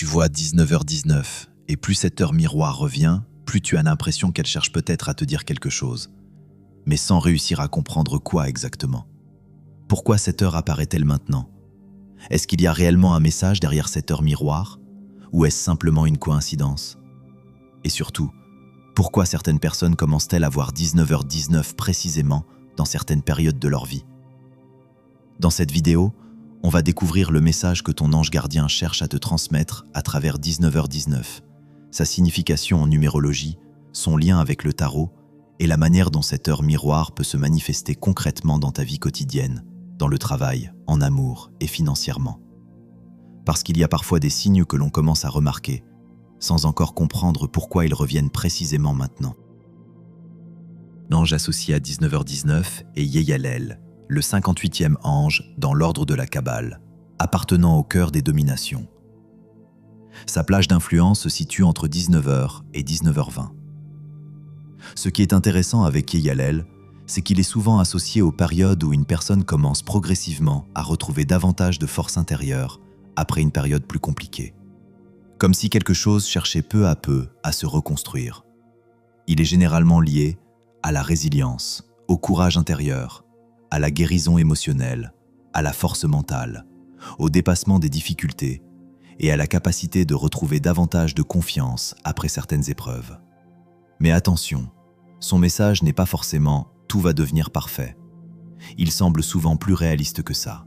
Tu vois 19h19, et plus cette heure miroir revient, plus tu as l'impression qu'elle cherche peut-être à te dire quelque chose, mais sans réussir à comprendre quoi exactement. Pourquoi cette heure apparaît-elle maintenant? Est-ce qu'il y a réellement un message derrière cette heure miroir, ou est-ce simplement une coïncidence? Et surtout, pourquoi certaines personnes commencent-elles à voir 19h19 précisément dans certaines périodes de leur vie? Dans cette vidéo, on va découvrir le message que ton ange gardien cherche à te transmettre à travers 19h19, sa signification en numérologie, son lien avec le tarot et la manière dont cette heure miroir peut se manifester concrètement dans ta vie quotidienne, dans le travail, en amour et financièrement. Parce qu'il y a parfois des signes que l'on commence à remarquer, sans encore comprendre pourquoi ils reviennent précisément maintenant. L'ange associé à 19h19 est Yeyalel, le 58e ange dans l'ordre de la Kabbale, appartenant au cœur des dominations. Sa plage d'influence se situe entre 19h et 19h20. Ce qui est intéressant avec Yeyalel, c'est qu'il est souvent associé aux périodes où une personne commence progressivement à retrouver davantage de force intérieure après une période plus compliquée. Comme si quelque chose cherchait peu à peu à se reconstruire. Il est généralement lié à la résilience, au courage intérieur, à la guérison émotionnelle, à la force mentale, au dépassement des difficultés et à la capacité de retrouver davantage de confiance après certaines épreuves. Mais attention, son message n'est pas forcément « tout va devenir parfait ». Il semble souvent plus réaliste que ça.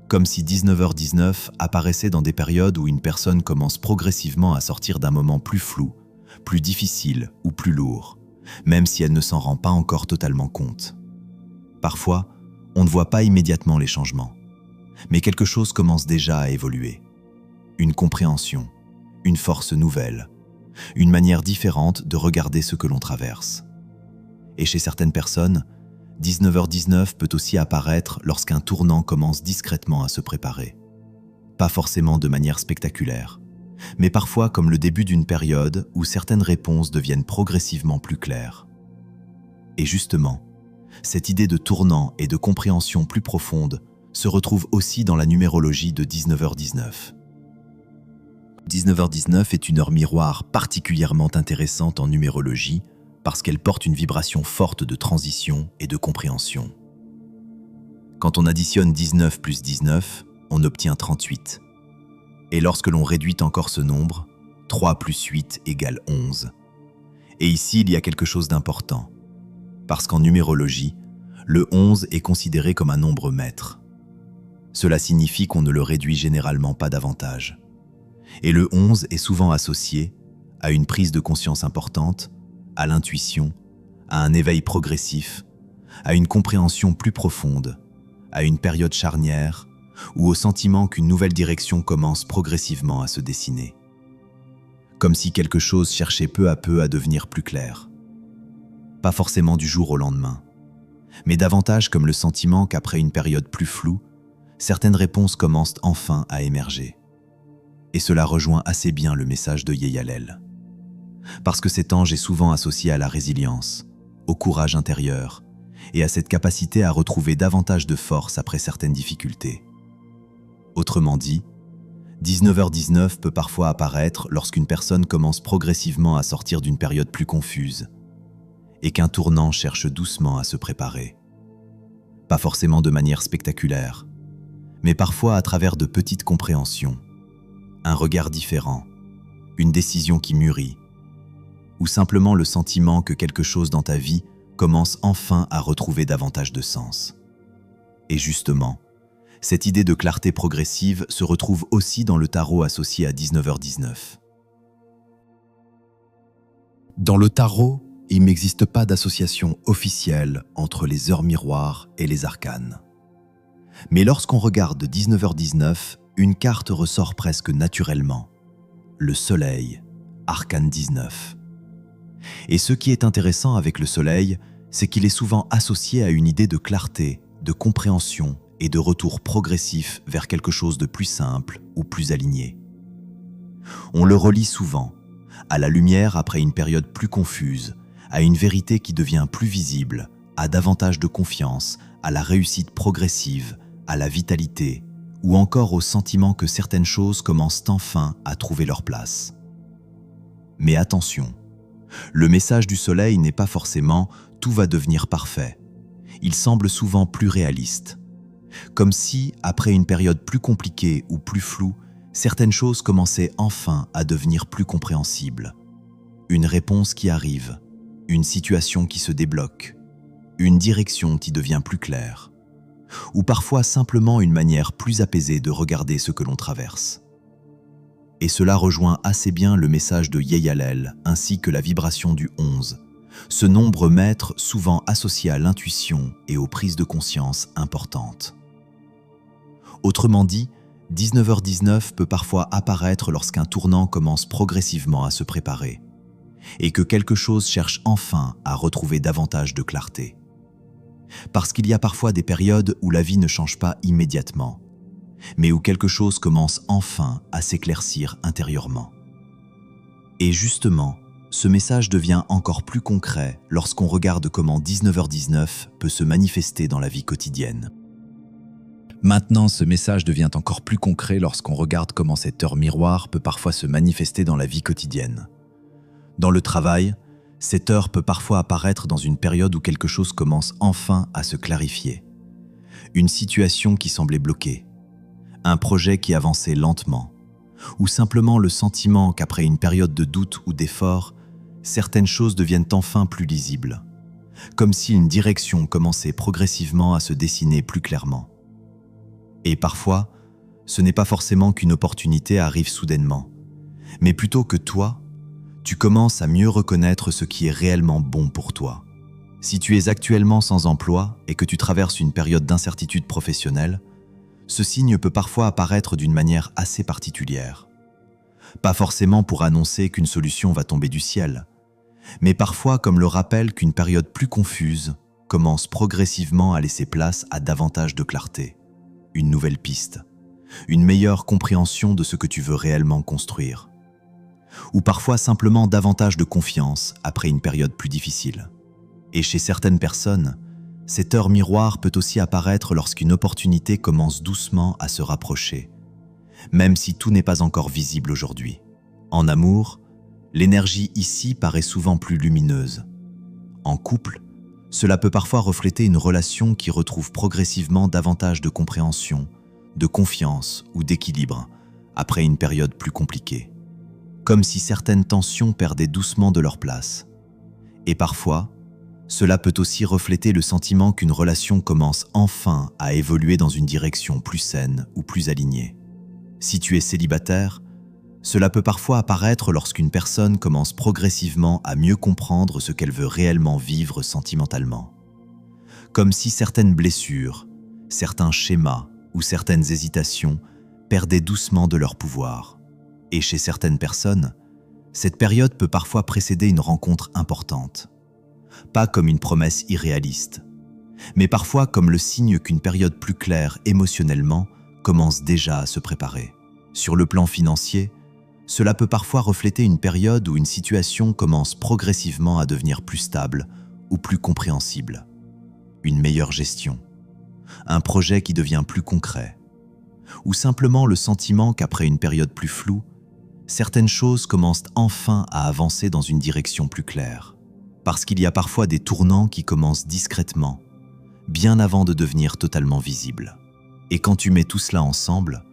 Comme si 19h19 apparaissait dans des périodes où une personne commence progressivement à sortir d'un moment plus flou, plus difficile ou plus lourd, même si elle ne s'en rend pas encore totalement compte. Parfois, on ne voit pas immédiatement les changements, mais quelque chose commence déjà à évoluer. Une compréhension, une force nouvelle, une manière différente de regarder ce que l'on traverse. Et chez certaines personnes, 19h19 peut aussi apparaître lorsqu'un tournant commence discrètement à se préparer. Pas forcément de manière spectaculaire, mais parfois comme le début d'une période où certaines réponses deviennent progressivement plus claires. Et justement, cette idée de tournant et de compréhension plus profonde se retrouve aussi dans la numérologie de 19h19. 19h19 est une heure miroir particulièrement intéressante en numérologie parce qu'elle porte une vibration forte de transition et de compréhension. Quand on additionne 19 plus 19, on obtient 38. Et lorsque l'on réduit encore ce nombre, 3 plus 8 égale 11. Et ici, il y a quelque chose d'important. Parce qu'en numérologie, le 11 est considéré comme un nombre maître. Cela signifie qu'on ne le réduit généralement pas davantage. Et le 11 est souvent associé à une prise de conscience importante, à l'intuition, à un éveil progressif, à une compréhension plus profonde, à une période charnière ou au sentiment qu'une nouvelle direction commence progressivement à se dessiner. Comme si quelque chose cherchait peu à peu à devenir plus clair. Pas forcément du jour au lendemain, mais davantage comme le sentiment qu'après une période plus floue, certaines réponses commencent enfin à émerger. Et cela rejoint assez bien le message de Yeyalel. Parce que cet ange est souvent associé à la résilience, au courage intérieur et à cette capacité à retrouver davantage de force après certaines difficultés. Autrement dit, 19h19 peut parfois apparaître lorsqu'une personne commence progressivement à sortir d'une période plus confuse et qu'un tournant cherche doucement à se préparer. Pas forcément de manière spectaculaire, mais parfois à travers de petites compréhensions, un regard différent, une décision qui mûrit, ou simplement le sentiment que quelque chose dans ta vie commence enfin à retrouver davantage de sens. Et justement, cette idée de clarté progressive se retrouve aussi dans le tarot associé à 19h19. Dans le tarot, il n'existe pas d'association officielle entre les heures miroirs et les arcanes. Mais lorsqu'on regarde 19h19, une carte ressort presque naturellement. Le soleil, arcane 19. Et ce qui est intéressant avec le soleil, c'est qu'il est souvent associé à une idée de clarté, de compréhension et de retour progressif vers quelque chose de plus simple ou plus aligné. On le relie souvent à la lumière après une période plus confuse, à une vérité qui devient plus visible, à davantage de confiance, à la réussite progressive, à la vitalité ou encore au sentiment que certaines choses commencent enfin à trouver leur place. Mais attention, le message du soleil n'est pas forcément « tout va devenir parfait ». Il semble souvent plus réaliste. Comme si, après une période plus compliquée ou plus floue, certaines choses commençaient enfin à devenir plus compréhensibles. Une réponse qui arrive, une situation qui se débloque, une direction qui devient plus claire, ou parfois simplement une manière plus apaisée de regarder ce que l'on traverse. Et cela rejoint assez bien le message de Yeyalel ainsi que la vibration du 11, ce nombre maître souvent associé à l'intuition et aux prises de conscience importantes. Autrement dit, 19h19 peut parfois apparaître lorsqu'un tournant commence progressivement à se préparer et que quelque chose cherche enfin à retrouver davantage de clarté. Parce qu'il y a parfois des périodes où la vie ne change pas immédiatement, mais où quelque chose commence enfin à s'éclaircir intérieurement. Et justement, ce message devient encore plus concret lorsqu'on regarde comment 19h19 peut se manifester dans la vie quotidienne. Maintenant, ce message devient encore plus concret lorsqu'on regarde comment cette heure miroir peut parfois se manifester dans la vie quotidienne. Dans le travail, cette heure peut parfois apparaître dans une période où quelque chose commence enfin à se clarifier. Une situation qui semblait bloquée, un projet qui avançait lentement, ou simplement le sentiment qu'après une période de doute ou d'effort, certaines choses deviennent enfin plus lisibles, comme si une direction commençait progressivement à se dessiner plus clairement. Et parfois, ce n'est pas forcément qu'une opportunité arrive soudainement, mais plutôt que toi, tu commences à mieux reconnaître ce qui est réellement bon pour toi. Si tu es actuellement sans emploi et que tu traverses une période d'incertitude professionnelle, ce signe peut parfois apparaître d'une manière assez particulière. Pas forcément pour annoncer qu'une solution va tomber du ciel, mais parfois comme le rappel qu'une période plus confuse commence progressivement à laisser place à davantage de clarté, une nouvelle piste, une meilleure compréhension de ce que tu veux réellement construire, ou parfois simplement davantage de confiance après une période plus difficile. Et chez certaines personnes, cette heure miroir peut aussi apparaître lorsqu'une opportunité commence doucement à se rapprocher, même si tout n'est pas encore visible aujourd'hui. En amour, l'énergie ici paraît souvent plus lumineuse. En couple, cela peut parfois refléter une relation qui retrouve progressivement davantage de compréhension, de confiance ou d'équilibre après une période plus compliquée. Comme si certaines tensions perdaient doucement de leur place. Et parfois, cela peut aussi refléter le sentiment qu'une relation commence enfin à évoluer dans une direction plus saine ou plus alignée. Si tu es célibataire, cela peut parfois apparaître lorsqu'une personne commence progressivement à mieux comprendre ce qu'elle veut réellement vivre sentimentalement. Comme si certaines blessures, certains schémas ou certaines hésitations perdaient doucement de leur pouvoir. Et chez certaines personnes, cette période peut parfois précéder une rencontre importante. Pas comme une promesse irréaliste, mais parfois comme le signe qu'une période plus claire émotionnellement commence déjà à se préparer. Sur le plan financier, cela peut parfois refléter une période où une situation commence progressivement à devenir plus stable ou plus compréhensible. Une meilleure gestion, un projet qui devient plus concret, ou simplement le sentiment qu'après une période plus floue, certaines choses commencent enfin à avancer dans une direction plus claire. Parce qu'il y a parfois des tournants qui commencent discrètement, bien avant de devenir totalement visibles. Et quand tu mets tout cela ensemble,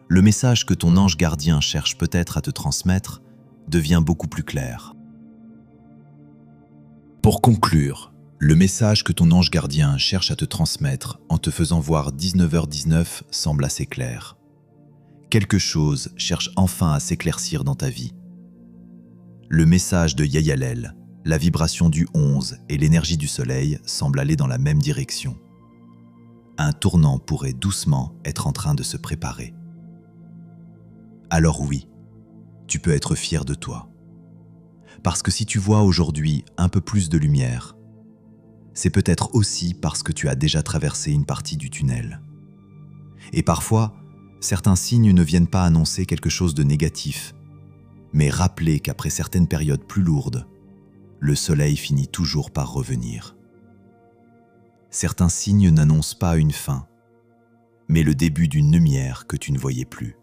le message que ton ange gardien cherche peut-être à te transmettre devient beaucoup plus clair. Pour conclure, le message que ton ange gardien cherche à te transmettre en te faisant voir 19h19 semble assez clair. Quelque chose cherche enfin à s'éclaircir dans ta vie. Le message de Yeyalel, la vibration du 11 et l'énergie du soleil semblent aller dans la même direction. Un tournant pourrait doucement être en train de se préparer. Alors oui, tu peux être fier de toi. Parce que si tu vois aujourd'hui un peu plus de lumière, c'est peut-être aussi parce que tu as déjà traversé une partie du tunnel. Et parfois, certains signes ne viennent pas annoncer quelque chose de négatif, mais rappeler qu'après certaines périodes plus lourdes, le soleil finit toujours par revenir. Certains signes n'annoncent pas une fin, mais le début d'une lumière que tu ne voyais plus.